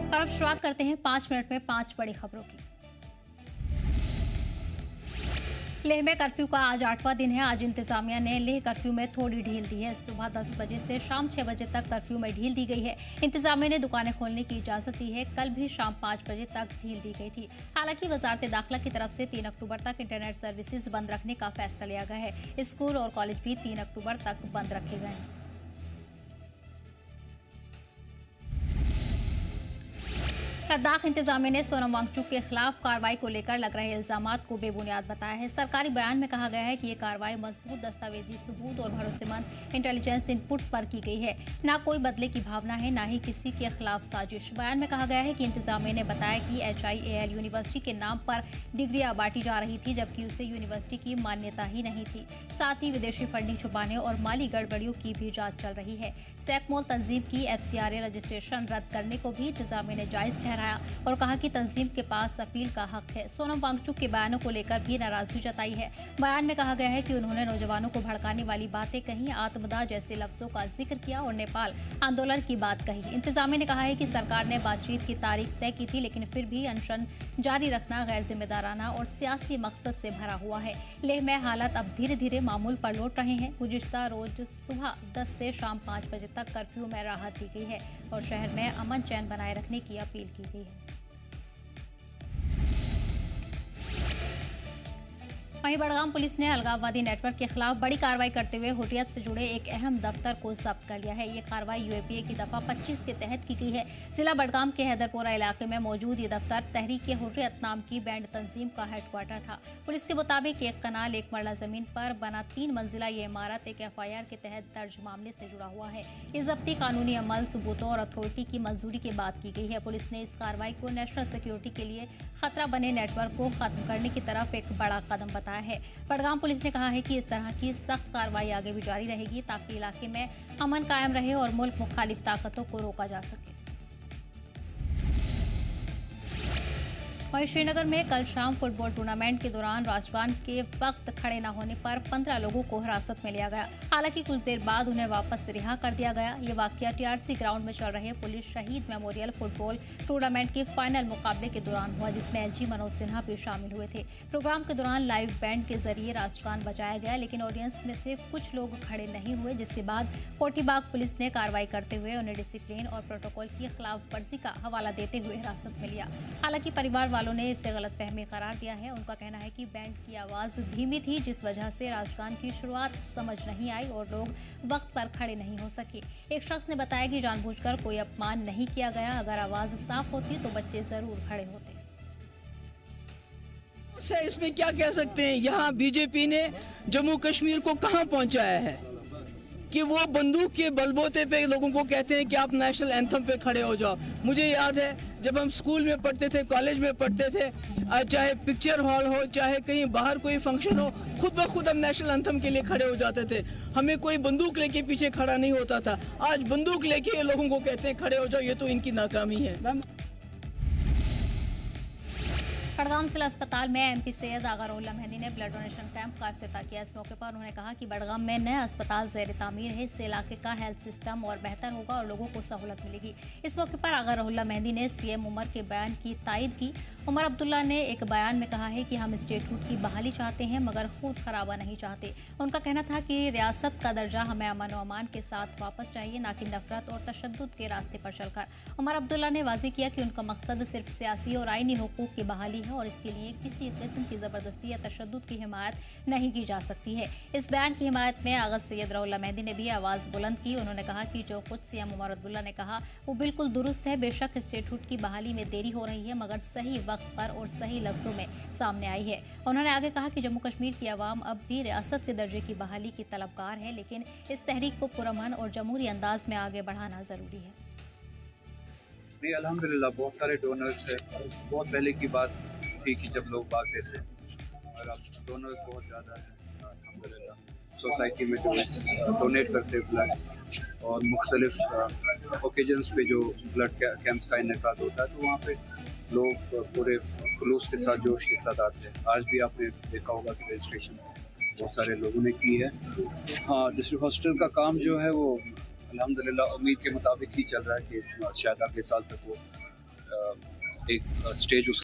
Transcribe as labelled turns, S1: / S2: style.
S1: और अब शुरुआत करते हैं 5 मिनट में 5 बड़ी खबरों की। लेह में कर्फ्यू का आज 8वां दिन है। आज इंतजामिया ने लेह कर्फ्यू में थोड़ी ढील दी है। सुबह 10 बजे से शाम 6 बजे तक कर्फ्यू में ढील दी गई है। इंतजामिया ने दुकानें खोलने की इजाजत दी है। कल भी शाम 5 बजे तक ढील दी गई थी। हालांकि वजारत दाखिला की तरफ से 3 अक्टूबर तक इंटरनेट सर्विसेज बंद रखने का फैसला लिया गया है। स्कूल और कॉलेज भी 3 अक्टूबर तक बंद रखे गए हैं। लद्दाख इंतजामिया ने सोनम वांगचुक के खिलाफ कार्रवाई को लेकर लग रहे इल्जामात को बेबुनियाद बताया है। सरकारी बयान में कहा गया है कि ये कार्रवाई मजबूत दस्तावेजी सबूत और भरोसेमंद इंटेलिजेंस इनपुट्स पर की गई है। न कोई बदले की भावना है, न ही किसी के खिलाफ साजिश। बयान में कहा गया है कि इंतजामिया ने बताया कि HIAL यूनिवर्सिटी के नाम पर डिग्रियां बांटी जा रही थी, जबकि उसे यूनिवर्सिटी की मान्यता ही नहीं थी। साथ ही विदेशी फंडिंग छुपाने और माली गड़बड़ियों की भी जाँच चल रही है। सैकमोल तंजीम की FCRA रजिस्ट्रेशन रद्द करने को भी इंतजामिया ने जायज और कहा कि तंजीम के पास अपील का हक है। सोनम वांगचुक के बयानों को लेकर भी नाराजगी जताई है। बयान में कहा गया है कि उन्होंने नौजवानों को भड़काने वाली बातें कही, आत्मदाह जैसे लफ्जों का जिक्र किया और नेपाल आंदोलन की बात कही। इंतजामिया ने कहा है कि सरकार ने बातचीत की तारीख तय की थी, लेकिन फिर भी अनशन जारी रखना गैर जिम्मेदाराना और सियासी मकसद से भरा हुआ है। लेह में हालात अब धीरे धीरे मामूल पर लौट रहे हैं। गुज़िश्ता रोज सुबह 10 से शाम 5 बजे तक कर्फ्यू में राहत दी गई है और शहर में अमन चैन बनाए रखने की अपील की गई है। वहीं बड़गाम पुलिस ने अलगाववादी नेटवर्क के खिलाफ बड़ी कार्रवाई करते हुए हुर्रियत से जुड़े एक अहम दफ्तर को जब्त कर लिया है। ये कार्रवाई UAPA की दफा 25 के तहत की गई है। जिला बड़गाम के हैदरपुरा इलाके में मौजूद ये दफ्तर तहरीक-ए-हुर्रियत नाम की बैंड तंजीम का हेडक्वार्टर था। पुलिस के मुताबिक एक कनाल 1 मरला जमीन पर बना 3 मंजिला ये इमारत एक FIR के तहत दर्ज मामले से जुड़ा हुआ है। ये जब्ती कानूनी अमल, सबूतों और अथॉरिटी की मंजूरी के बाद की गई है। पुलिस ने इस कार्रवाई को नेशनल सिक्योरिटी के लिए खतरा बने नेटवर्क को खत्म करने की तरफ एक बड़ा कदम बताया है। बड़गाम पुलिस ने कहा है कि इस तरह की सख्त कार्रवाई आगे भी जारी रहेगी ताकि इलाके में अमन कायम रहे और मुल्क मुखालिफ ताकतों को रोका जा सके। वहीं श्रीनगर में कल शाम फुटबॉल टूर्नामेंट के दौरान राष्ट्रगान के वक्त खड़े न होने पर 15 लोगों को हिरासत में लिया गया। हालांकि कुछ देर बाद उन्हें वापस रिहा कर दिया गया। ये वाकया TRC ग्राउंड में चल रहे पुलिस शहीद मेमोरियल फुटबॉल टूर्नामेंट के फाइनल मुकाबले के दौरान हुआ, जिसमें SG मनोज सिन्हा भी शामिल हुए थे। प्रोग्राम के दौरान लाइव बैंड के जरिए राष्ट्रगान बजाया गया, लेकिन ऑडियंस में से कुछ लोग खड़े नहीं हुए, जिसके बाद कोटीबाग पुलिस ने कार्रवाई करते हुए उन्हें डिसिप्लिन और प्रोटोकॉल की खिलाफ वर्जी का हवाला देते हुए हिरासत में लिया। हालांकि परिवार वालों ने इसे गलतफहमी करार दिया है। उनका कहना है कि बैंड की आवाज धीमी थी, जिस वजह से राष्ट्रगान की शुरुआत समझ नहीं आई और लोग वक्त पर खड़े नहीं हो सके। एक शख्स ने बताया कि जानबूझकर कोई अपमान नहीं किया गया। अगर आवाज साफ होती तो बच्चे जरूर खड़े होते।
S2: इसमें क्या कह सकते हैं, यहाँ बीजेपी ने जम्मू कश्मीर को कहाँ पहुँचाया है कि वो बंदूक के बलबूते पे लोगों को कहते हैं कि आप नेशनल एंथम पे खड़े हो जाओ। मुझे याद है जब हम स्कूल में पढ़ते थे, कॉलेज में पढ़ते थे, चाहे पिक्चर हॉल हो, चाहे कहीं बाहर कोई फंक्शन हो, खुद ब खुद हम नेशनल एंथम के लिए खड़े हो जाते थे। हमें कोई बंदूक लेके पीछे खड़ा नहीं होता था। आज बंदूक लेके लोगों को कहते हैं खड़े हो जाओ, ये तो इनकी नाकामी है।
S1: बड़गाम जिला अस्पताल में MP सैयद आगा रोहुल्ला मेहंदी ने ब्लड डोनेशन कैंप का इफ्तिताह किया। इस मौके पर उन्होंने कहा कि बड़गाम में नया अस्पताल ज़ेर तामीर है। इससे इलाके का हेल्थ सिस्टम और बेहतर होगा और लोगों को सहूलत मिलेगी। इस मौके पर आगा रोहुल्ला मेहंदी ने CM उमर के बयान की तायद की। उमर अब्दुल्ला ने एक बयान में कहा है कि हम स्टेटहुड की बहाली चाहते हैं, मगर खून खराबा नहीं चाहते। उनका कहना था कि रियासत का दर्जा हमें अमन व अमान के साथ वापस चाहिए, न कि नफरत और तशद्दुद के रास्ते पर चलकर। उमर अब्दुल्ला ने वाज़ेह किया कि उनका मकसद सिर्फ सियासी और आईनी हुकूक की बहाली और इसके लिए किसी किस्म की जबरदस्ती या तशद्दुद की हिमायत नहीं की जा सकती है। इस बयान की हिमायत में आगा सैयद रोहुल्ला मेहंदी ने भी आवाज बुलंद की। उन्होंने कहा कि जो कुछ CM उमर अब्दुल्ला ने कहा वो बिल्कुल दुरुस्त है। बेशक स्टेटहुड की बहाली में देरी हो रही है, मगर सही वक्त पर और सही लफ्जों में सामने आई है। उन्होंने आगे कहा कि जम्मू कश्मीर की आवाम अब भी रियासत के दर्जे की बहाली की तलबगार है, लेकिन इस तहरीक को पुरअमन और जमहूरी अंदाज में आगे बढ़ाना जरूरी है।
S3: नहीं, अल्हम्दुलिल्लाह बहुत सारे डोनर्स है। बहुत पहले की बात थी कि जब लोग भागते थे, और अब डोनर्स बहुत ज़्यादा है अल्हम्दुलिल्लाह। सोसाइटी में जो डोनेट करते ब्लड और मुख्तलिफ ओकेजन्स पे जो ब्लड कैंप्स का इनेकाद होता है, तो वहाँ पे लोग पूरे खुलूस के साथ, जोश के साथ आते हैं। आज भी आपने देखा होगा कि रजिस्ट्रेशन बहुत सारे लोगों ने की है। हाँ, डिस्ट्रिक्ट हॉस्पिटल का काम जो है वो अल्हम्दुलिल्लाह उम्मीद के मुताबिक ही चल रहा है कि शायद अगले साल तक वो एक स्टेज